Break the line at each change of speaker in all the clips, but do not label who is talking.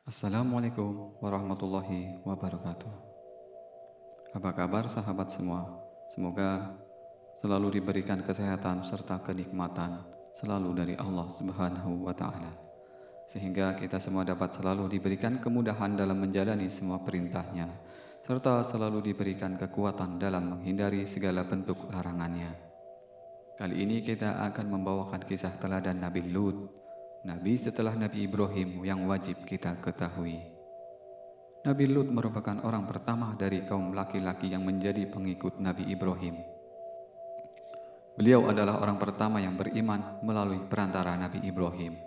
Assalamualaikum warahmatullahi wabarakatuh. Apa kabar sahabat semua? Semoga selalu diberikan kesehatan serta kenikmatan selalu dari Allah Subhanahu wa taala. Sehingga kita semua dapat selalu diberikan kemudahan dalam menjalani semua perintahnya, serta selalu diberikan kekuatan dalam menghindari segala bentuk larangannya. Kali ini kita akan membawakan kisah teladan Nabi Lut, Nabi setelah Nabi Ibrahim yang wajib kita ketahui. Nabi Lut merupakan orang pertama dari kaum laki-laki yang menjadi pengikut Nabi Ibrahim. Beliau adalah orang pertama yang beriman melalui perantara Nabi Ibrahim.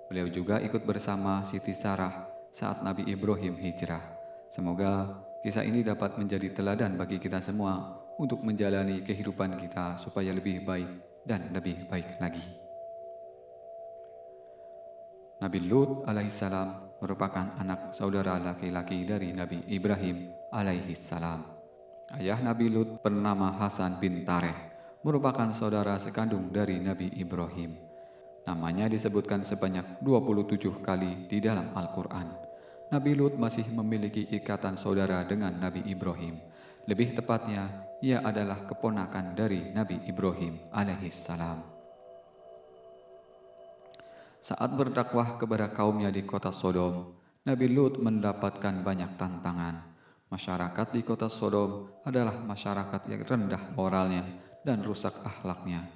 Beliau juga ikut bersama Siti Sarah saat Nabi Ibrahim hijrah. Semoga kisah ini dapat menjadi teladan bagi kita semua untuk menjalani kehidupan kita supaya lebih baik dan lebih baik lagi. Nabi Lut alaihissalam merupakan anak saudara laki-laki dari Nabi Ibrahim alaihissalam. Ayah Nabi Lut bernama Hasan bin Tareh, merupakan saudara sekandung dari Nabi Ibrahim. Namanya disebutkan sebanyak 27 kali di dalam Al-Quran. Nabi Lut masih memiliki ikatan saudara dengan Nabi Ibrahim. Lebih tepatnya, ia adalah keponakan dari Nabi Ibrahim alaihissalam. Saat berdakwah kepada kaumnya di kota Sodom, Nabi Lut mendapatkan banyak tantangan. Masyarakat di kota Sodom adalah masyarakat yang rendah moralnya dan rusak akhlaknya.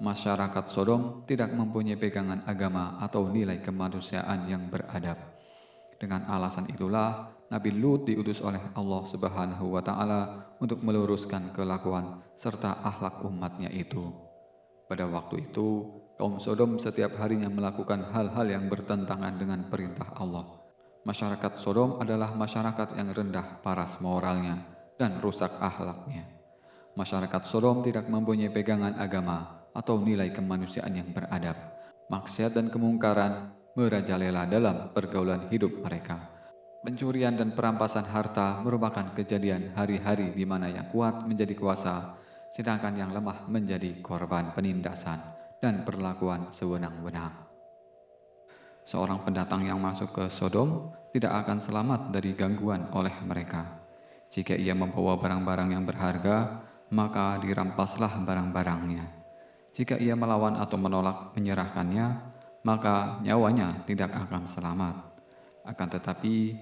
Masyarakat Sodom tidak mempunyai pegangan agama atau nilai kemanusiaan yang beradab. Dengan alasan itulah, Nabi Lut diutus oleh Allah Subhanahu wa taala untuk meluruskan kelakuan serta akhlak umatnya itu. Pada waktu itu, kaum Sodom setiap harinya melakukan hal-hal yang bertentangan dengan perintah Allah. Masyarakat Sodom adalah masyarakat yang rendah paras moralnya dan rusak akhlaknya. Masyarakat Sodom tidak mempunyai pegangan agama atau nilai kemanusiaan yang beradab. Maksiat dan kemungkaran merajalela dalam pergaulan hidup mereka. Pencurian dan perampasan harta merupakan kejadian hari-hari di mana yang kuat menjadi kuasa, sedangkan yang lemah menjadi korban penindasan dan perlakuan sewenang-wenang. Seorang pendatang yang masuk ke Sodom tidak akan selamat dari gangguan oleh mereka. Jika ia membawa barang-barang yang berharga, maka dirampaslah barang-barangnya. Jika ia melawan atau menolak menyerahkannya, maka nyawanya tidak akan selamat. Akan tetapi,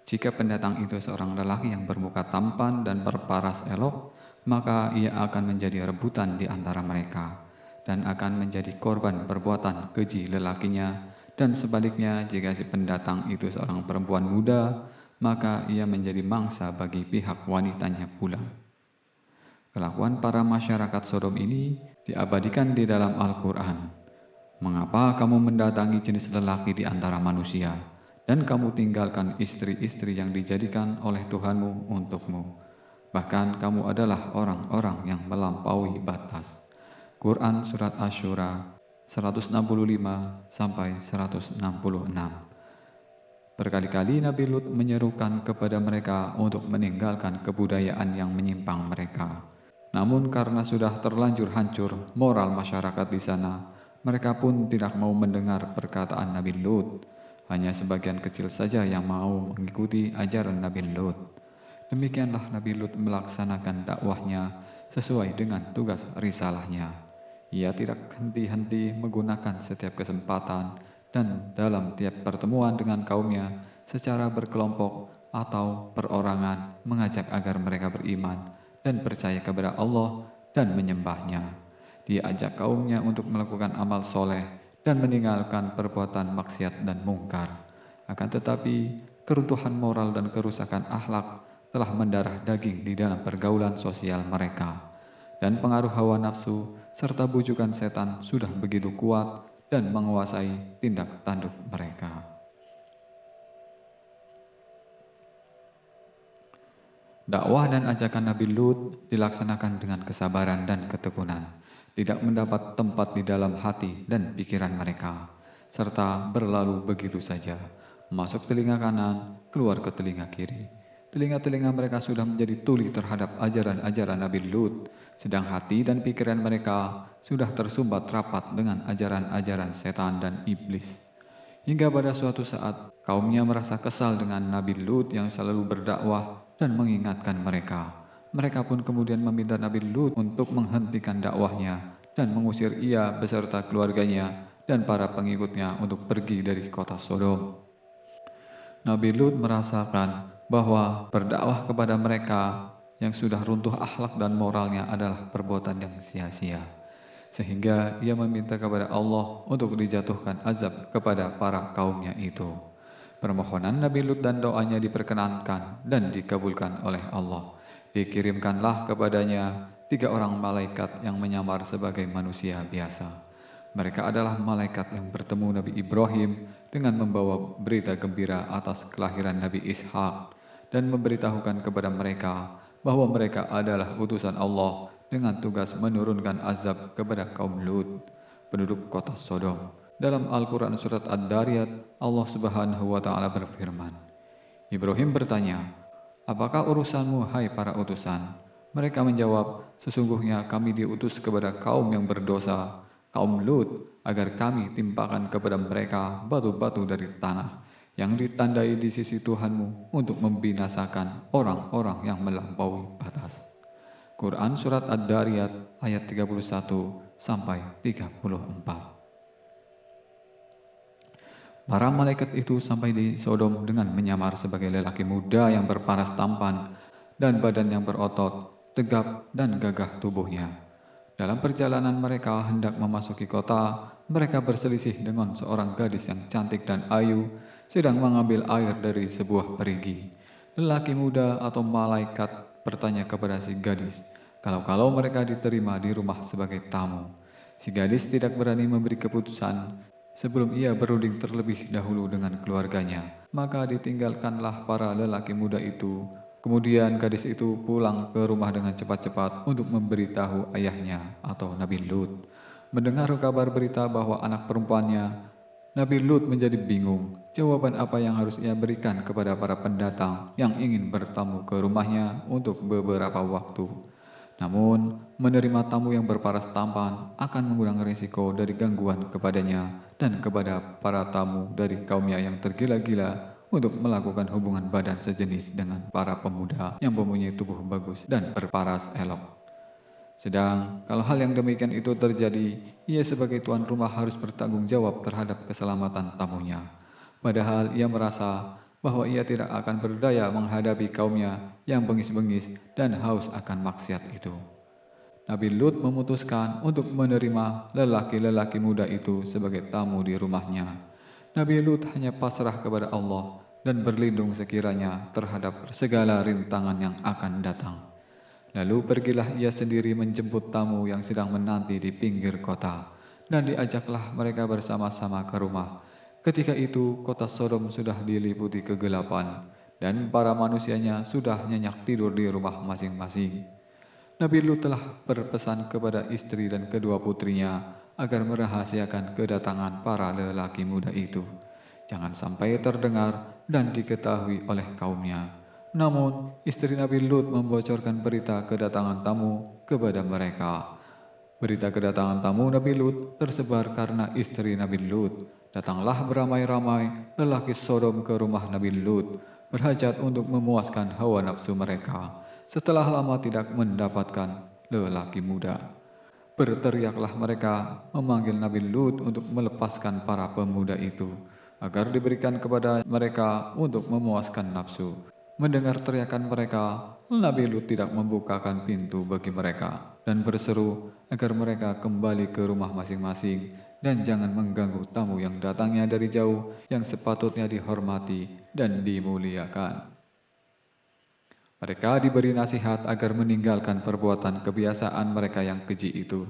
jika pendatang itu seorang lelaki yang bermuka tampan dan berparas elok, maka ia akan menjadi rebutan di antara mereka dan akan menjadi korban perbuatan keji lelakinya. Dan sebaliknya, jika si pendatang itu seorang perempuan muda, maka ia menjadi mangsa bagi pihak wanitanya pula. Kelakuan para masyarakat Sodom ini diabadikan di dalam Al-Quran. Mengapa kamu mendatangi jenis lelaki di antara manusia, dan kamu tinggalkan istri-istri yang dijadikan oleh Tuhanmu untukmu? Bahkan kamu adalah orang-orang yang melampaui batas. Quran Surat Asy-Syura 165-166. Berkali-kali Nabi Lut menyerukan kepada mereka untuk meninggalkan kebudayaan yang menyimpang mereka. Namun karena sudah terlanjur hancur moral masyarakat di sana, mereka pun tidak mau mendengar perkataan Nabi Lut. Hanya sebagian kecil saja yang mau mengikuti ajaran Nabi Lut. Demikianlah Nabi Lut melaksanakan dakwahnya sesuai dengan tugas risalahnya. Ia tidak henti-henti menggunakan setiap kesempatan dan dalam tiap pertemuan dengan kaumnya secara berkelompok atau perorangan mengajak agar mereka beriman dan percaya kepada Allah dan menyembahnya. Dia ajak kaumnya untuk melakukan amal soleh dan meninggalkan perbuatan maksiat dan mungkar. Akan tetapi, keruntuhan moral dan kerusakan akhlak telah mendarah daging di dalam pergaulan sosial mereka. Dan pengaruh hawa nafsu serta bujukan setan sudah begitu kuat dan menguasai tindak tanduk mereka. Dakwah dan ajakan Nabi Lut dilaksanakan dengan kesabaran dan ketekunan, tidak mendapat tempat di dalam hati dan pikiran mereka, serta berlalu begitu saja, masuk telinga kanan, keluar ke telinga kiri. Telinga-telinga mereka sudah menjadi tuli terhadap ajaran-ajaran Nabi Lut, sedang hati dan pikiran mereka sudah tersumbat rapat dengan ajaran-ajaran setan dan iblis. Hingga pada suatu saat, kaumnya merasa kesal dengan Nabi Lut yang selalu berdakwah dan mengingatkan mereka. Mereka pun kemudian meminta Nabi Lut untuk menghentikan dakwahnya dan mengusir ia beserta keluarganya dan para pengikutnya untuk pergi dari kota Sodom. Nabi Lut merasakan bahwa berdakwah kepada mereka yang sudah runtuh akhlak dan moralnya adalah perbuatan yang sia-sia. Sehingga ia meminta kepada Allah untuk dijatuhkan azab kepada para kaumnya itu. Permohonan Nabi Lut dan doanya diperkenankan dan dikabulkan oleh Allah. Dikirimkanlah kepadanya 3 orang malaikat yang menyamar sebagai manusia biasa. Mereka adalah malaikat yang bertemu Nabi Ibrahim dengan membawa berita gembira atas kelahiran Nabi Ishak dan memberitahukan kepada mereka bahwa mereka adalah utusan Allah dengan tugas menurunkan azab kepada kaum Lut, penduduk kota Sodom. Dalam Al-Quran Surat Ad-Dariyat, Allah Subhanahu wa Ta'ala berfirman, Ibrahim bertanya, "Apakah urusanmu, hai para utusan?" Mereka menjawab, "Sesungguhnya kami diutus kepada kaum yang berdosa, kaum Lut, agar kami timpakan kepada mereka batu-batu dari tanah yang ditandai di sisi Tuhanmu untuk membinasakan orang-orang yang melampaui batas." Quran Surat Ad-Dariyat ayat 31 sampai 34. Para malaikat itu sampai di Sodom dengan menyamar sebagai lelaki muda yang berparas tampan dan badan yang berotot, tegap dan gagah tubuhnya. Dalam perjalanan mereka hendak memasuki kota, mereka berselisih dengan seorang gadis yang cantik dan ayu sedang mengambil air dari sebuah perigi. Lelaki muda atau malaikat bertanya kepada si gadis, kalau mereka diterima di rumah sebagai tamu. Si gadis tidak berani memberi keputusan sebelum ia berunding terlebih dahulu dengan keluarganya. Maka ditinggalkanlah para lelaki muda itu. Kemudian gadis itu pulang ke rumah dengan cepat-cepat untuk memberitahu ayahnya atau Nabi Lut. Mendengar kabar berita bahwa anak perempuannya, Nabi Lut menjadi bingung jawaban apa yang harus ia berikan kepada para pendatang yang ingin bertamu ke rumahnya untuk beberapa waktu. Namun, menerima tamu yang berparas tampan akan mengundang risiko dari gangguan kepadanya dan kepada para tamu dari kaumnya yang tergila-gila untuk melakukan hubungan badan sejenis dengan para pemuda yang mempunyai tubuh bagus dan berparas elok. Sedang, kalau hal yang demikian itu terjadi, ia sebagai tuan rumah harus bertanggung jawab terhadap keselamatan tamunya. Padahal ia merasa bahwa ia tidak akan berdaya menghadapi kaumnya yang bengis-bengis dan haus akan maksiat itu. Nabi Lut memutuskan untuk menerima lelaki-lelaki muda itu sebagai tamu di rumahnya. Nabi Lut hanya pasrah kepada Allah dan berlindung sekiranya terhadap segala rintangan yang akan datang. Lalu pergilah ia sendiri menjemput tamu yang sedang menanti di pinggir kota, dan diajaklah mereka bersama-sama ke rumah. Ketika itu kota Sodom sudah diliputi kegelapan, dan para manusianya sudah nyenyak tidur di rumah masing-masing. Nabi Lut telah berpesan kepada istri dan kedua putrinya agar merahasiakan kedatangan para lelaki muda itu. Jangan sampai terdengar dan diketahui oleh kaumnya. Namun, istri Nabi Lut membocorkan berita kedatangan tamu kepada mereka. Berita kedatangan tamu Nabi Lut tersebar karena istri Nabi Lut. Datanglah beramai-ramai lelaki Sodom ke rumah Nabi Lut, berhajat untuk memuaskan hawa nafsu mereka. Setelah lama tidak mendapatkan lelaki muda, berteriaklah mereka memanggil Nabi Lut untuk melepaskan para pemuda itu, agar diberikan kepada mereka untuk memuaskan nafsu. Mendengar teriakan mereka, Nabi Lut tidak membukakan pintu bagi mereka dan berseru agar mereka kembali ke rumah masing-masing dan jangan mengganggu tamu yang datangnya dari jauh yang sepatutnya dihormati dan dimuliakan. Mereka diberi nasihat agar meninggalkan perbuatan kebiasaan mereka yang keji itu,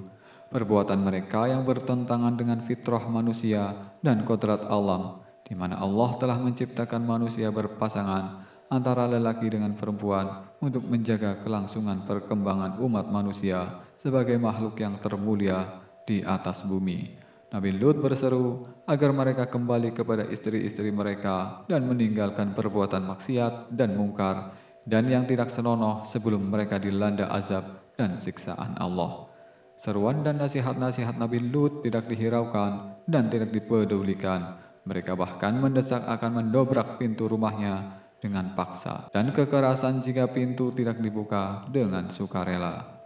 perbuatan mereka yang bertentangan dengan fitrah manusia dan kodrat alam, di mana Allah telah menciptakan manusia berpasangan antara lelaki dengan perempuan untuk menjaga kelangsungan perkembangan umat manusia sebagai makhluk yang termulia di atas bumi. Nabi Lut berseru agar mereka kembali kepada istri-istri mereka dan meninggalkan perbuatan maksiat dan mungkar dan yang tidak senonoh sebelum mereka dilanda azab dan siksaan Allah. Seruan dan nasihat-nasihat Nabi Lut tidak dihiraukan dan tidak dipedulikan. Mereka bahkan mendesak akan mendobrak pintu rumahnya dengan paksa dan kekerasan jika pintu tidak dibuka dengan sukarela.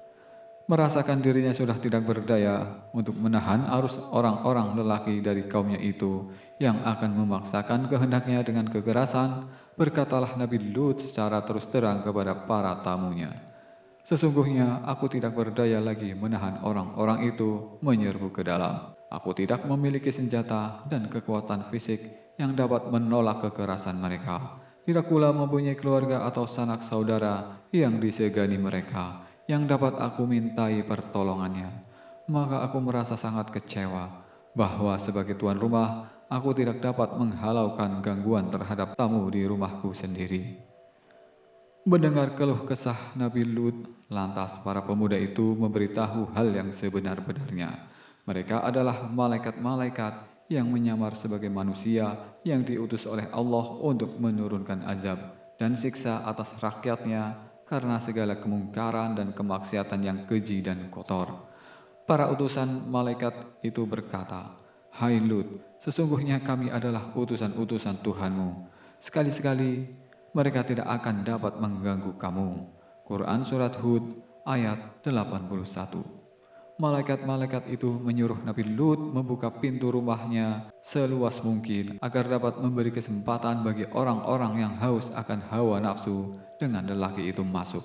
Merasakan dirinya sudah tidak berdaya untuk menahan arus orang-orang lelaki dari kaumnya itu yang akan memaksakan kehendaknya dengan kekerasan, berkatalah Nabi Lut secara terus terang kepada para tamunya, "Sesungguhnya aku tidak berdaya lagi menahan orang-orang itu menyerbu ke dalam. Aku tidak memiliki senjata dan kekuatan fisik yang dapat menolak kekerasan mereka. Tidak pula mempunyai keluarga atau sanak saudara yang disegani mereka, yang dapat aku mintai pertolongannya. Maka aku merasa sangat kecewa bahwa sebagai tuan rumah, aku tidak dapat menghalaukan gangguan terhadap tamu di rumahku sendiri." Mendengar keluh kesah Nabi Lut, lantas para pemuda itu memberitahu hal yang sebenar-benarnya. Mereka adalah malaikat-malaikat yang menyamar sebagai manusia yang diutus oleh Allah untuk menurunkan azab dan siksa atas rakyatnya karena segala kemungkaran dan kemaksiatan yang keji dan kotor. Para utusan malaikat itu berkata, "Hai Lut, sesungguhnya kami adalah utusan-utusan Tuhanmu. Sekali-sekali mereka tidak akan dapat mengganggu kamu." Quran Surat Hud ayat 81. Malaikat-malaikat itu menyuruh Nabi Lut membuka pintu rumahnya seluas mungkin agar dapat memberi kesempatan bagi orang-orang yang haus akan hawa nafsu dengan lelaki itu masuk.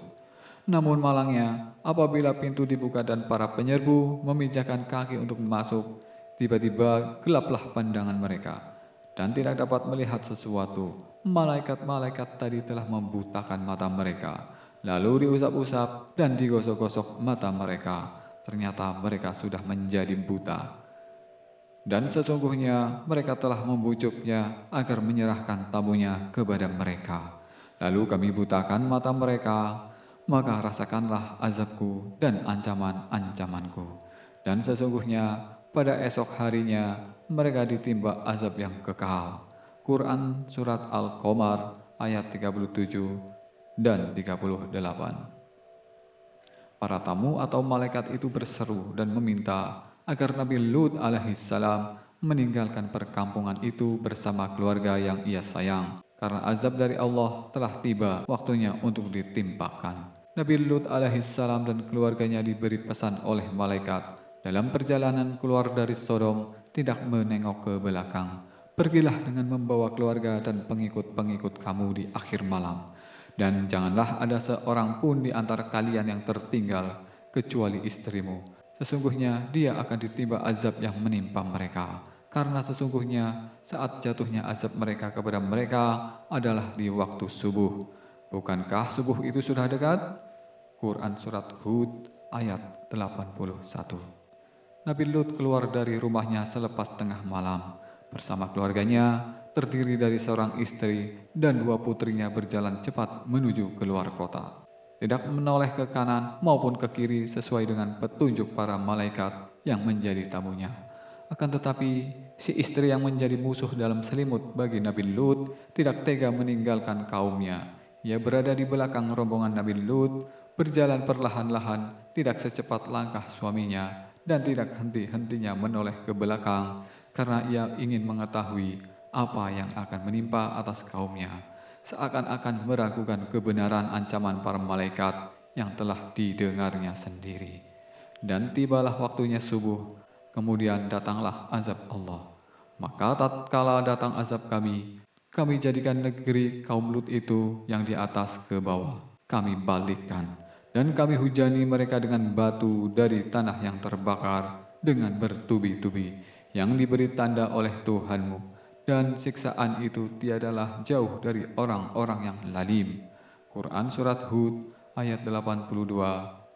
Namun malangnya, apabila pintu dibuka dan para penyerbu memijakkan kaki untuk masuk, tiba-tiba gelaplah pandangan mereka dan tidak dapat melihat sesuatu. Malaikat-malaikat tadi telah membutakan mata mereka, lalu diusap-usap dan digosok-gosok mata mereka. Ternyata mereka sudah menjadi buta. Dan sesungguhnya mereka telah membujuknya agar menyerahkan tamunya kepada mereka. Lalu kami butakan mata mereka, maka rasakanlah azabku dan ancaman-ancamanku. Dan sesungguhnya pada esok harinya mereka ditimpa azab yang kekal. Quran Surat Al-Qamar ayat 37 dan 38. Para tamu atau malaikat itu berseru dan meminta agar Nabi Lut alaihissalam meninggalkan perkampungan itu bersama keluarga yang ia sayang, karena azab dari Allah telah tiba waktunya untuk ditimpakan. Nabi Lut alaihissalam dan keluarganya diberi pesan oleh malaikat dalam perjalanan keluar dari Sodom tidak menengok ke belakang. Pergilah dengan membawa keluarga dan pengikut-pengikut kamu di akhir malam. Dan janganlah ada seorang pun di antara kalian yang tertinggal, kecuali istrimu. Sesungguhnya dia akan ditimpa azab yang menimpa mereka. Karena sesungguhnya saat jatuhnya azab mereka kepada mereka adalah di waktu subuh. Bukankah subuh itu sudah dekat? Quran Surat Hud ayat 81. Nabi Lut keluar dari rumahnya selepas tengah malam. Bersama keluarganya, terdiri dari seorang istri dan dua putrinya berjalan cepat menuju keluar kota. Tidak menoleh ke kanan maupun ke kiri sesuai dengan petunjuk para malaikat yang menjadi tamunya. Akan tetapi, si istri yang menjadi musuh dalam selimut bagi Nabi Lut tidak tega meninggalkan kaumnya. Ia berada di belakang rombongan Nabi Lut, berjalan perlahan-lahan, tidak secepat langkah suaminya, dan tidak henti-hentinya menoleh ke belakang, karena ia ingin mengetahui apa yang akan menimpa atas kaumnya, seakan-akan meragukan kebenaran ancaman para malaikat yang telah didengarnya sendiri. Dan tibalah waktunya subuh, kemudian datanglah azab Allah. Maka tatkala datang azab kami jadikan negeri kaum Lut itu yang di atas ke bawah, kami balikkan, dan kami hujani mereka dengan batu dari tanah yang terbakar dengan bertubi-tubi, yang diberi tanda oleh Tuhanmu. Dan siksaan itu tiadalah jauh dari orang-orang yang lalim. Quran Surat Hud ayat 82-83.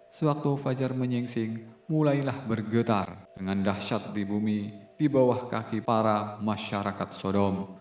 Sewaktu fajar menyingsing, mulailah bergetar dengan dahsyat di bumi di bawah kaki para masyarakat Sodom.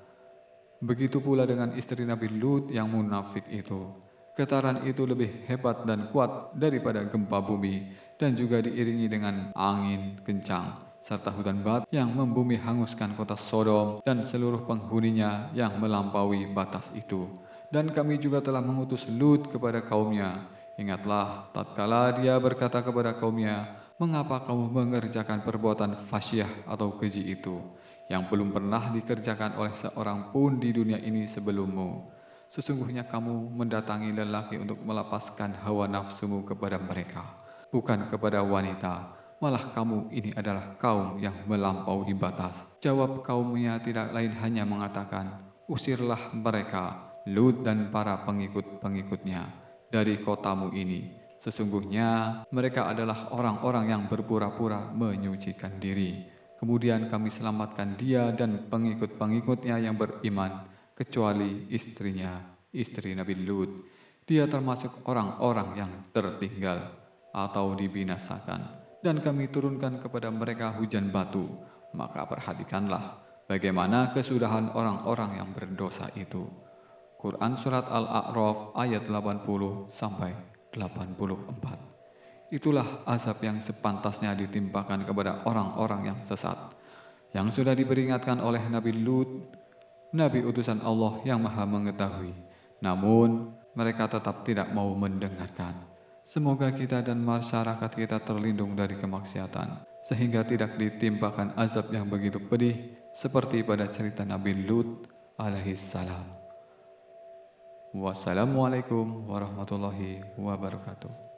Begitu pula dengan istri Nabi Lut yang munafik itu. Getaran itu lebih hebat dan kuat daripada gempa bumi dan juga diiringi dengan angin kencang serta hujan bat yang membumi hanguskan kota Sodom dan seluruh penghuninya yang melampaui batas itu. Dan kami juga telah mengutus Lut kepada kaumnya. Ingatlah tatkala dia berkata kepada kaumnya, Mengapa kamu mengerjakan perbuatan fasyah atau keji itu yang belum pernah dikerjakan oleh seorang pun di dunia ini sebelummu? Sesungguhnya kamu mendatangi lelaki untuk melepaskan hawa nafsumu kepada mereka, bukan kepada wanita. Malah kamu ini adalah kaum yang melampaui batas. Jawab kaumnya tidak lain hanya mengatakan, usirlah mereka, Lut dan para pengikut-pengikutnya, dari kotamu ini. Sesungguhnya mereka adalah orang-orang yang berpura-pura menyucikan diri. Kemudian kami selamatkan dia dan pengikut-pengikutnya yang beriman, kecuali istrinya, istri Nabi Lut. Dia termasuk orang-orang yang tertinggal atau dibinasakan. Dan kami turunkan kepada mereka hujan batu. Maka perhatikanlah bagaimana kesudahan orang-orang yang berdosa itu. Quran Surat Al-A'raf ayat 80 sampai 84. Itulah azab yang sepantasnya ditimpakan kepada orang-orang yang sesat, yang sudah diperingatkan oleh Nabi Lut, Nabi utusan Allah yang Maha Mengetahui. Namun mereka tetap tidak mau mendengarkan. Semoga kita dan masyarakat kita terlindung dari kemaksiatan, sehingga tidak ditimpakan azab yang begitu pedih seperti pada cerita Nabi Lut alaihissalam. Wassalamualaikum warahmatullahi wabarakatuh.